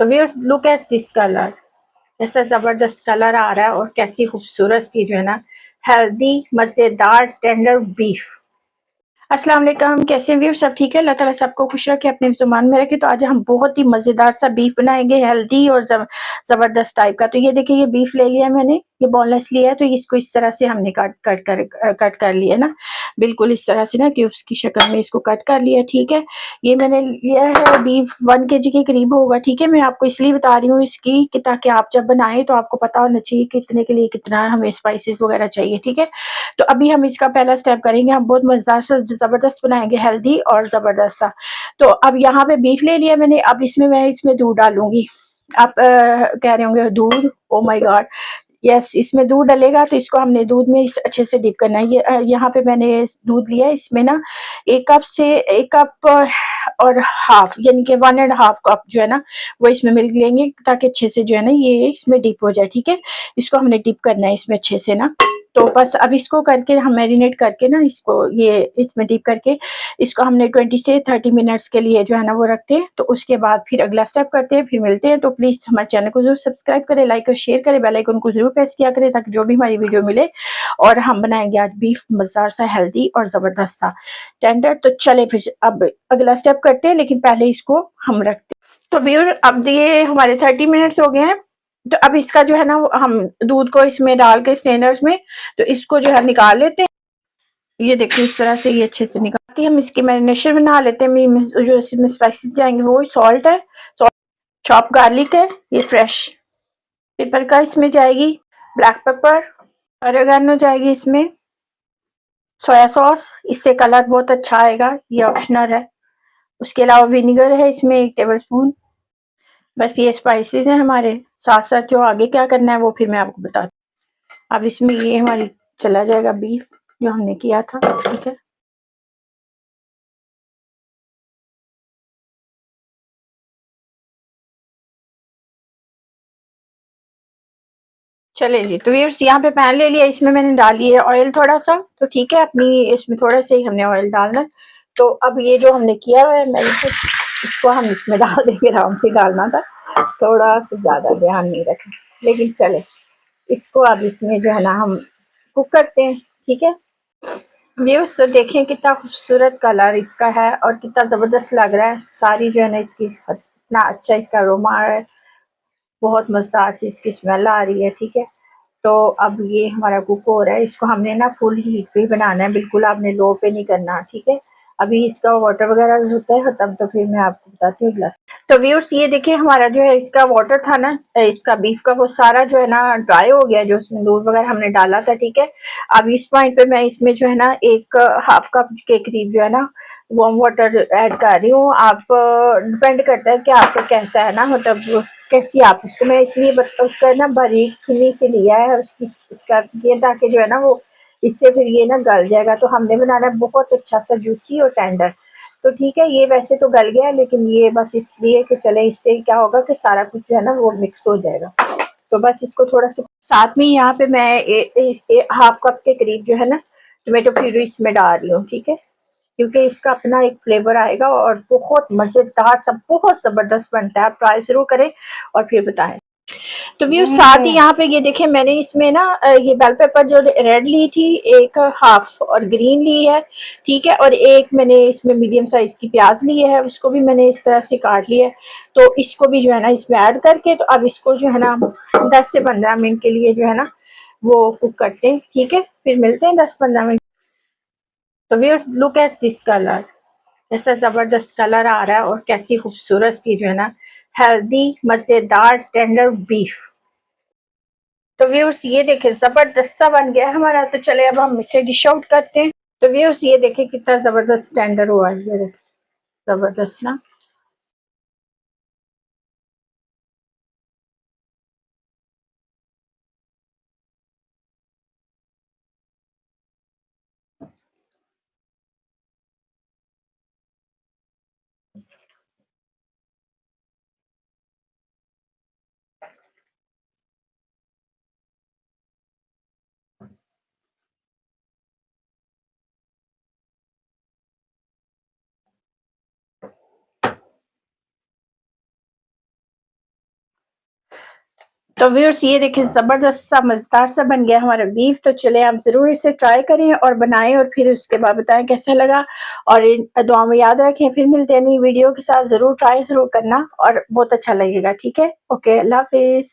तो we look at this colour, ऐसा जबरदस्त कलर आ रहा है और कैसी खूबसूरत सी जो है ना हेल्दी मजेदार टेंडर बीफ। अस्सलाम वालेकुम, कैसे व्यूअर्स? सब ठीक है? अल्लाह ताला सबको खुश रखे, अपने ज़ुबान में रखे। तो आज हम बहुत ही मज़ेदार सा बीफ बनाएंगे, हेल्दी और ज़बरदस्त टाइप का। तो ये देखिए, ये बीफ ले लिया मैंने, ये बोनलेस लिया है। तो इसको इस तरह से हमने कट कर लिया ना, बिल्कुल इस तरह से ना क्यूब्स की शक्ल में इसको कट कर लिया। ठीक है, ये मैंने लिया है बीफ 1 kg के करीब होगा। ठीक है, मैं आपको इसलिए बता रही हूँ इसकी कि ताकि आप जब बनाएं तो आपको पता होना चाहिए कि इतने के लिए कितना हमें स्पाइसेस वगैरह चाहिए। ठीक है, तो अभी हम इसका पहला स्टेप करेंगे, हम बहुत मजेदार सा जबरदस्त बनाएंगे, हेल्दी और जबरदस्त सा। तो अब यहाँ पे बीफ ले लिया मैंने, अब मैं इसमें दूध डालूंगी। आप कह रहे होंगे दूध, ओ माय गॉड, यस, इसमें दूध डलेगा। तो इसको हमने दूध में इस अच्छे से डिप करना है। ये यहाँ पे मैंने दूध लिया है, इसमें ना 1 कप और हाफ, यानी कि 1.5 कप जो है ना वो इसमें मिल्क लेंगे, ताकि अच्छे से जो है ना ये इसमें डिप हो जाए। ठीक है, इसको हमने डिप करना है इसमें अच्छे से ना। तो बस अब इसको करके हम मैरिनेट करके ना इसको ये इसमें डिप करके इसको हमने 20 से 30 मिनट्स के लिए जो है ना वो रखते हैं। तो उसके बाद फिर अगला स्टेप करते हैं, फिर मिलते हैं। तो प्लीज़ हमारे चैनल को जरूर सब्सक्राइब करें, लाइक और शेयर करें, बेल आइकन को जरूर प्रेस किया करें, ताकि जो भी हमारी वीडियो मिले। और हम बनाएंगे आज बीफ मज़ेदार सा, हेल्दी और ज़बरदस्त सा टेंडर। तो चले फिर अब अगला स्टेप करते हैं, लेकिन पहले इसको हम रखते हैं। तो व्यूअर, अब ये हमारे 30 मिनट्स हो गए हैं। तो अब इसका जो है ना हम दूध को इसमें डाल के स्ट्रेनर्स में, तो इसको जो है निकाल लेते हैं। ये देखिए इस तरह से ये अच्छे से निकालती, हम इसकी मैरिनेशन बना लेते हैं। जो इसमें स्पाइसेस जाएंगे वो सॉल्ट है, सॉल्ट, चॉप गार्लिक है, ये फ्रेश पेपर का इसमें जाएगी, ब्लैक पेपर, ऑरिगेनो जाएगी इसमें, सोया सॉस, इससे कलर बहुत अच्छा आएगा, ये ऑप्शनल है। उसके अलावा विनेगर है इसमें 1 टेबल स्पून। बस ये स्पाइसेस हैं हमारे। साथ साथ जो आगे क्या करना है वो फिर मैं आपको बताती हूँ। अब इसमें ये हमारी चला जाएगा बीफ जो हमने किया था। ठीक है, चले जी। तो व्यूअर्स, यहाँ पे पैन ले लिया, इसमें मैंने डाली है ऑयल थोड़ा सा। तो ठीक है, अपनी इसमें थोड़ा सा ही हमने ऑयल डालना है। तो अब ये जो हमने किया हुआ है मैंने, इसको हम इसमें डाल देंगे, आराम से डालना था, थोड़ा सा ज़्यादा ध्यान नहीं रखा, लेकिन चले इसको अब इसमें जो है ना हम कुक करते हैं। ठीक है व्यूअर्स, तो देखें कितना खूबसूरत कलर इसका है और कितना ज़बरदस्त लग रहा है। सारी जो है ना इसकी इतना अच्छा इसका अरोमा है, बहुत मज़ेदार सी इसकी स्मेल आ रही है। ठीक है, तो अब ये हमारा कुक हो रहा है, इसको हमने ना फुल हीट पे बनाना है, बिल्कुल आपने लो पे नहीं करना। ठीक है, अभी इसका वाटर वगैरह होता है तब तो फिर मैं आपको बताती हूँ ग्लास। तो व्यूअर्स, ये देखिए हमारा जो है इसका वाटर था ना, इसका बीफ का, वो सारा जो है ना ड्राई हो गया, जो उसमें दूध वगैरह हमने डाला था। ठीक है, अब इस पॉइंट पे मैं इसमें जो है ना 1/2 कप के करीब जो है ना वार्म वाटर ऐड कर रही हूँ। आप डिपेंड करता है कि आपको कैसा है ना, मतलब कैसी आप उसको, मैं इसलिए उसका ना बारीक खुली से लिया है उसकी, इसका ये ताकि जो है ना वो इससे फिर ये ना गल जाएगा। तो हमने बनाना है बहुत अच्छा सा जूसी और टेंडर। तो ठीक है, ये वैसे तो गल गया, लेकिन ये बस इसलिए कि चले इससे क्या होगा कि सारा कुछ जो है ना वो मिक्स हो जाएगा। तो बस इसको थोड़ा सा साथ में यहाँ पे मैं 1/2 कप के करीब जो है ना टोमेटो प्यूरी इसमें डाल रही हूँ। ठीक है, क्योंकि इसका अपना एक फ्लेवर आएगा और बहुत मज़ेदार सब, बहुत ज़बरदस्त बनता है। आप ट्राई ज़रूर करें और फिर बताएं। तो व्यू साथ ही यहाँ पे ये देखें, मैंने इसमें ना ये बेल पेपर जो रेड ली थी 1/2 और ग्रीन ली है। ठीक है, और एक मैंने इसमें मीडियम साइज की प्याज ली है, उसको भी मैंने इस तरह से काट लिया है। तो इसको भी जो है ना इसमें ऐड करके, तो अब इसको जो है ना 10 से 15 मिनट के लिए जो है ना वो कुक करते हैं। ठीक है, फिर मिलते हैं 10-15 मिनट। तो view look at this colour, ऐसा ज़बरदस्त कलर आ रहा है और कैसी खूबसूरत सी जो है ना हेल्दी मज़ेदार टेंडर बीफ। तो व्यूअर्स, ये देखें ज़बरदस्त सा बन गया हमारा। तो चले अब हम इसे डिश आउट करते हैं। तो व्यूअर्स, ये देखें कितना ज़बरदस्त टेंडर हुआ है, ये देखें ज़बरदस्त ना। तो व्यूअर्स ये देखें ज़बरदस्त सा मज़ेदार सा बन गया हमारा बीफ। तो चले आप ज़रूर इसे ट्राई करें और बनाएं और फिर उसके बाद बताएं कैसा लगा। और दुआ में याद रखें, फिर मिलते हैं नई वीडियो के साथ। ज़रूर ट्राई ज़रूर करना और बहुत अच्छा लगेगा। ठीक है, ओके, अल्लाह हाफिज़।